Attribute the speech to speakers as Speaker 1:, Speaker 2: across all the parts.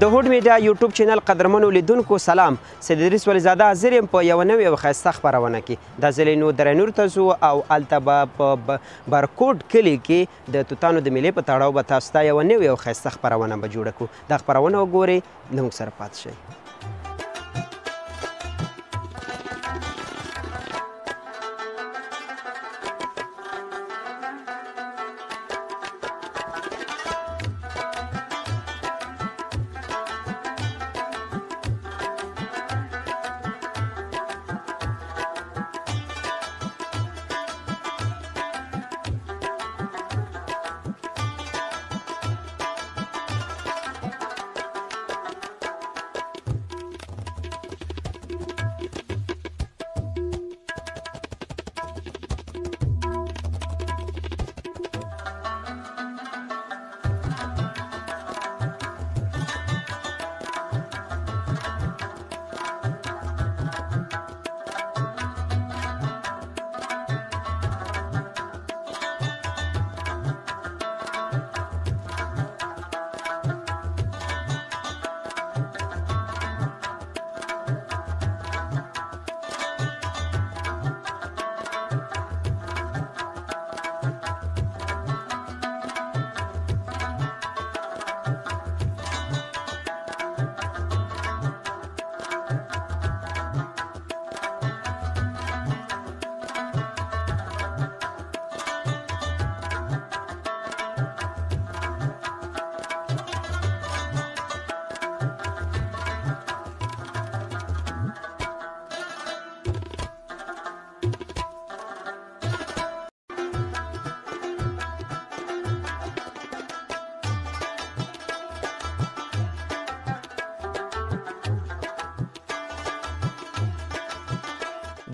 Speaker 1: د هوډ میډیا یوټیوب چینل قدرمنو لیدونکو سلام. سید ادریس ولیزاده حاضر یم په یوه نوې او ښایسته خپرونه کې. دا ځل نو درنور ته ځو او هلته به په برکوټ کلي کې د توتانو د میلې په تړاو به تاسو ته یوه نوې او ښایسته خپرونه به جوړه کړو. دا خپرونه وګورئ، زموږ سره پاتې شئ.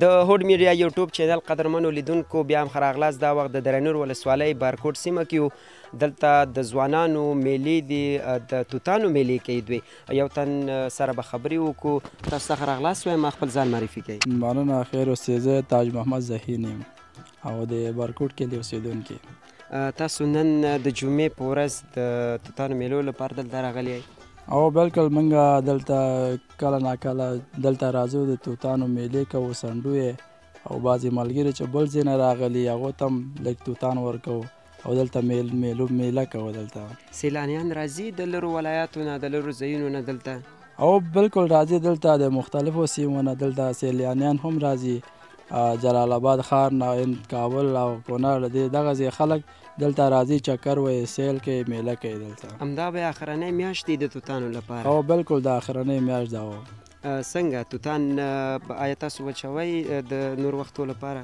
Speaker 1: د هوډ میډیا یوټیوب چینل قدرمنو لیدونکو بیا هم ښه راغلاست. دا وخت د درنور ولسوالۍ بارکوټ سیمه کې یو. دلته د ځوانانو میلې دي، د توتانو میلې کوي دوی. یو تن سره به خبرې وکړو. تاسو ته ښه راغلاست وایم، خپل ځان معرفي کوئ.
Speaker 2: مننه، خیر اوسئ. زه تاج محمد ظهین یم او د بارکوټ کلي اوسېدونکی.
Speaker 1: تاسو نن د جمعې په ورځ د توتانو میلو لپاره دلته راغلي یئ؟
Speaker 2: او بالکل موږ دلته کله ناکله دلته راځو، د توتانو میلې کوو، سنډو یې او بعضې ملګري چې بل ځای نه راغلي هغو ته هم لږ توتان ورکوو او دلته میله کوو. دلته
Speaker 1: سیلانیان راځي د لرو ولایاتو نه، د لرو ځایونو نه دلته؟
Speaker 2: او بالکل راځي، دلته د مختلفو سیمو نه دلته سیلانیان هم راځي. جلال آباد ښار نه، کابل او کونړ، دغه ځای خلک دلته راځي، چکر وهي، سیل کوي، میله کوي دلته.
Speaker 1: همدا به اخرنۍ میاشت دی د توتانو لپاره؟
Speaker 2: او بالکل د اخرنۍ میاشت ده.
Speaker 1: څنګه توتان آیا تاسو وچوئ د نور وختو لپاره؟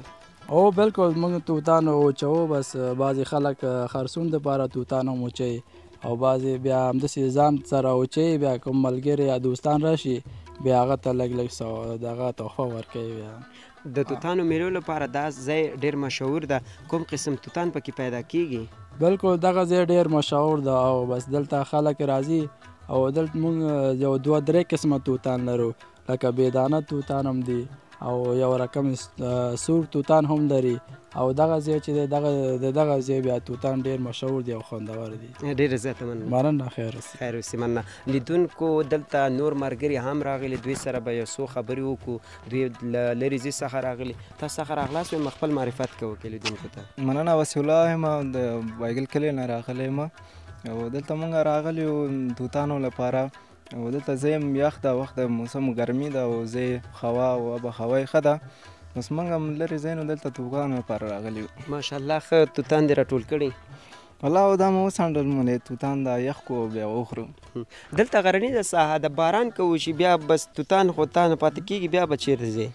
Speaker 2: او بالکل موږ توتان وچوو، بس بعضې خلک خرڅون دپاره توتان هم وچوي او بعضې بیا همداسې ځان سره وچوي. بیا کوم ملګري یا دوستان راشي بیا هغه ته لږ دغه تحفه ورکوي. بیا
Speaker 1: د توتانو میلو لپاره دا ځای ډېر مشهور ده. کوم قسم توتان پکې پیدا کیږي؟
Speaker 2: بالکل دغه ځای ډېر مشهور ده او بس دلته خلک راځي او دلته موږ یو دوه درې قسمه توتان لرو، لکه بېدانه توتان هم دي او یو رقم سور توتان هم لري. او دغه ځای چې دی د دغه ځای بیا توتان ډېر مشهور دي او خوندور دي.
Speaker 1: ډېره زیاته مننه.
Speaker 2: مننه، خیر اوسئ.
Speaker 1: خیر اوسئ، مننه. لیدونکو دلته نور ملګري هم راغلي، دوی سره به یو څو خبرې وکړو. دوی له لرې ځای څخه راغلي. تاسو څخه راغلاست وایم، خپل معرفت کوو لیدونکو ته.
Speaker 3: مننه، وسیع الله یم، د بایګل کلي نه راغلی یم او دلته موږ راغلي یو توتانو لپاره. او دلته ځای هم یخ ده، وخت د موسم ګرمي ده او ځای هوا او آب و هوا یې ښه ده. بس موږ هم لرې ځای نو دلته توتانو لپاره راغلي یو.
Speaker 1: ماشاءالله ښه توتان دې راټول کړي؟
Speaker 3: والله دا مو وڅنډل، مونې توتان دا یخ کو بیا وخورو.
Speaker 1: دلته غرنیزه ساحه د باران که وشي بیا بس توتان خو تا نه پاتې کېږي، بیا به چیرته ځې؟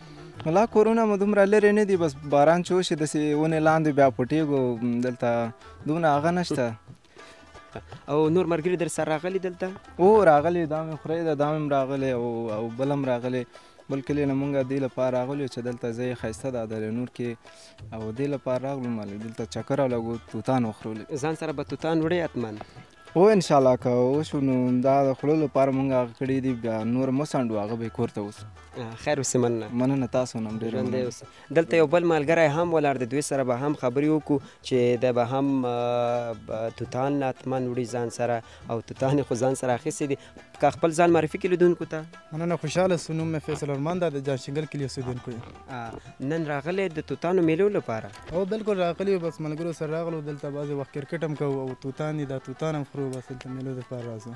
Speaker 3: والله کورونه مو دومره لرې نه دي، بس باران چې وشي داسې ونې لاندې بیا پټېږو، دلته دونه هغه نشته.
Speaker 1: او نور ملګري در سره راغلي دلته؟
Speaker 3: او راغلي، دا مې خورۍ ده، دا مې راغلی او بل هم راغلی. بل کلي نه موږ دې لپاره راغلو چې دلته ځای ښایسته ده د لنور کې او دې لپاره راغلو. دلته چکر او لږ توتان وخورو.
Speaker 1: ځان سره به توتان وړئ حتما؟
Speaker 3: هو انشاءالله که وشو نو دا د خوړلو لپاره مونږ هغه کړي دي، بیا نور مه سانډو، هغه به یې کور ته وسو.
Speaker 1: خیر اوسې مننه.
Speaker 3: مننه تاسو نه هم ډېره
Speaker 1: ژوندی اوسه. دلته یو بل ملګری هم ولاړ دی، دوی سره به هم خبرې وکړو چې دی به هم توتان حتما وړي ځان سره او توتان یې خو ځان سره اخیستې دي. که خپل ځان معرفي کړي لیدونکو ته.
Speaker 4: مننه، خوشحاله سو. نوم مې فیصل ارمان دا د جانشنګل کلي اوسېدونکی یم.
Speaker 1: نن راغلی د توتانو میلو لپاره؟
Speaker 4: او بالکل راغلی یو، بس ملګرو سره راغلو. دلته بعضې وخت کرکټ هم کوو او توتان دي، دا توتان هم خورو. بس دلته میلو دپاره راځو.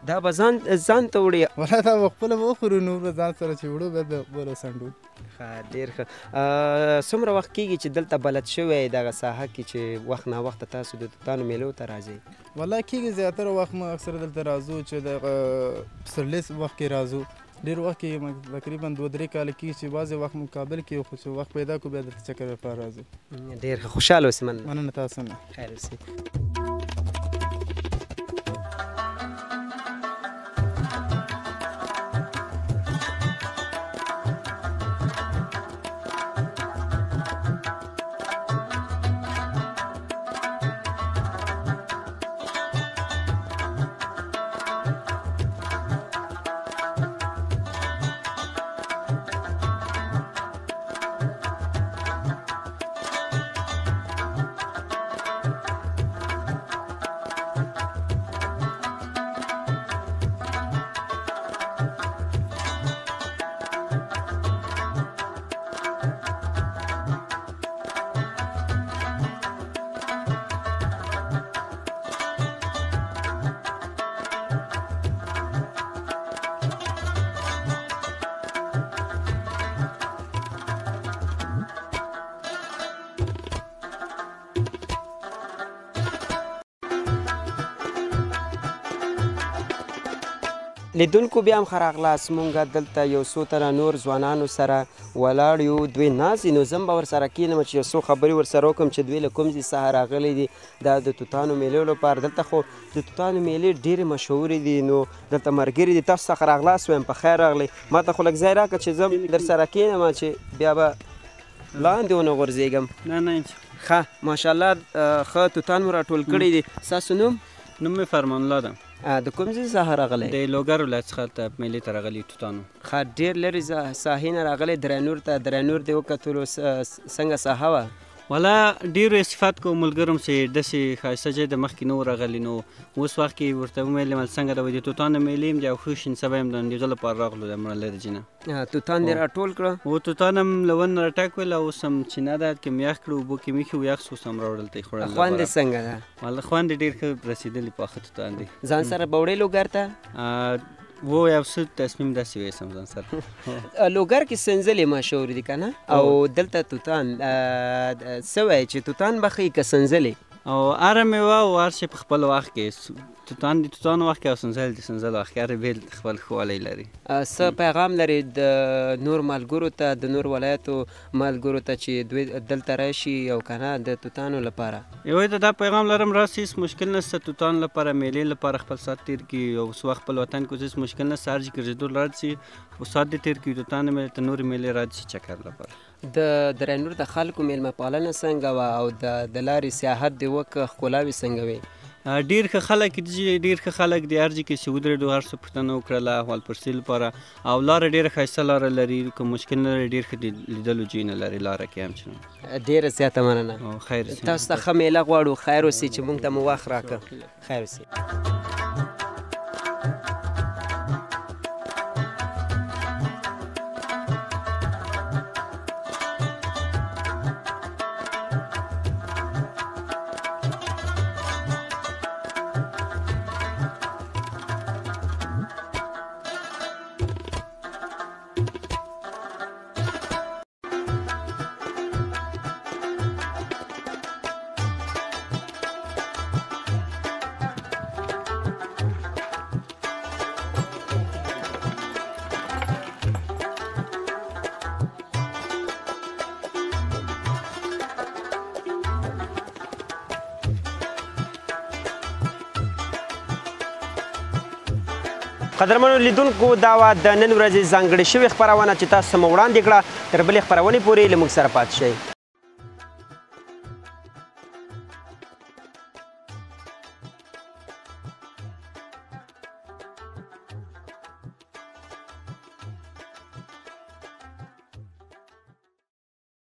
Speaker 1: دا به ځان ته وړي؟
Speaker 4: والله دا به خپله به وخورو، نور به ځان سره چې وړو بیا به بل وسنډو.
Speaker 1: ښه، ډېر ښه. څومره وخت کېږي چې دلته بلد شوی دغه ساحه کې چې وخت ناوخته تاسو د توتانو میلو ته راځئ؟
Speaker 4: والله کېږي زیاتره وخت موږ اکثره دلته راځو چې دغه پسرلي وخت کې راځو. ډېر وخت کې تقریبا 2-3 کاله کېږي چې بعضې وخت مو کابل کې خو چې وخت پیدا کړو بیا دلته چکر لپاره راځو.
Speaker 1: ډېر ښه، خوشحاله اوسې.
Speaker 4: مننه تاسو نه.
Speaker 1: خیر اوسې. لیدونکو بیا هم ښه راغلاست. مونږ دلته یو څو تنه نور ځوانانو سره ولاړ یو، دوی ناست دي. نو زه هم به ورسره کښېنم چې یو څو خبرې ورسره وکړم چې دوی له کوم ځای څخه راغلي دي دا د توتانو میلې لپاره. دلته خو د توتانو میلې ډېرې مشهورې دي. نو دلته ملګري دي، تاسو څخه راغلاست وایم په خیر راغلی. ما ته خو لږ ځای راکړه چې زه در سره کښېنم چې بیا به لاندې ونه غورځېږم.
Speaker 5: نه
Speaker 1: ښه، ماشاءالله ښه توتان مو راټول کړي دي. ستاسو نوم؟
Speaker 5: نوم مې فرمان الله ده.
Speaker 1: د کوم ځای څخه راغلی؟
Speaker 5: د لوګر ولایت څخه ته میلې ته راغلي توتانو.
Speaker 1: ښه، ډېر لرې ساحې نه راغلی درینور ته. درینور دې وکتلو څنګه ساحه وه؟
Speaker 5: والا ډېرو استفاد کوو ملګرو چې داسې ښایسته ځای د مخکې نه و راغلی. نو اوس وخت کې ورته وویل څنګه د توتانو میلې یم د یو ښه شین سبا یم د همدغه لپاره راغلو د مړه لرې ځینه.
Speaker 1: توتان دې راټول کړه؟
Speaker 5: و توتان هم له ونه راټاکول او اوس هم چینه ده کې مې یخ کړو، اوبو کې مې ایښي و، یخ سو اوس هم راوړل ته یې خوړل لپاره.
Speaker 1: خوند یې څنګه ده؟
Speaker 5: والا خوند یې ډېر ښه رسېدلي پاخه توتان دي.
Speaker 1: ځان سره به وړې لوګر ته؟
Speaker 5: و یو څه تصمیم داسې ویسم ځان سره.
Speaker 1: لوګر کې سنځلې مشهور دي که نه؟ او دلته توتان څه وایي چې توتان به ښه که سنځلې؟
Speaker 5: او هره میوه او هر شی په خپل وخت کې توتان د توتانو وخت کې او سنځل د سنځل وخت کې هر بیل خپل ښه والی لري.
Speaker 1: څه پیغام لري د نور ملګرو ته، د نور ولایتو ملګرو ته چې دوی دلته راشي او که نه د توتانو لپاره؟
Speaker 5: یو ته دا پیغام لرم راسي هېڅ مشکل نشته توتانو لپاره میلې لپاره خپل ساعت تېر کړي او څه وخت خپل وطن کې هېڅ مشکل نشته. هر ځای ګرځېدو رد شي خو ساعت دې تېر کړي توتانو میلې ته نورې میلې رد شي چکر لپاره.
Speaker 1: د درینور د خلکو میلمه پالنه څنګه وه او د لارې سیاحت دې وکړه ښکلاوې څنګه وې؟
Speaker 5: ډېر ښه خلک دي، ډېر ښه خلک دي. هر ځای کې چې ودرېدو هر څه پوښتنه وکړله احوال پرسي لپاره. او لاره ډېره ښایسته لاره لري، که مشکل نه لري، ډېر ښه لیدلو ځای نه لري لاره کې هم چې.
Speaker 1: ډېره زیاته مننه.
Speaker 5: خیر
Speaker 1: تاسو ته ښه میله غواړو. خیر اوسې چې موږ ته مو وخت راکړه. خیر اوسې. قدرمنو لیدونکو دا وه د نن ورځې ځانګړې شوې خپرونه چې تاسو مو وړاندې کړه. تر بلې خپرونې پورې له موږ سره پاتې شئ.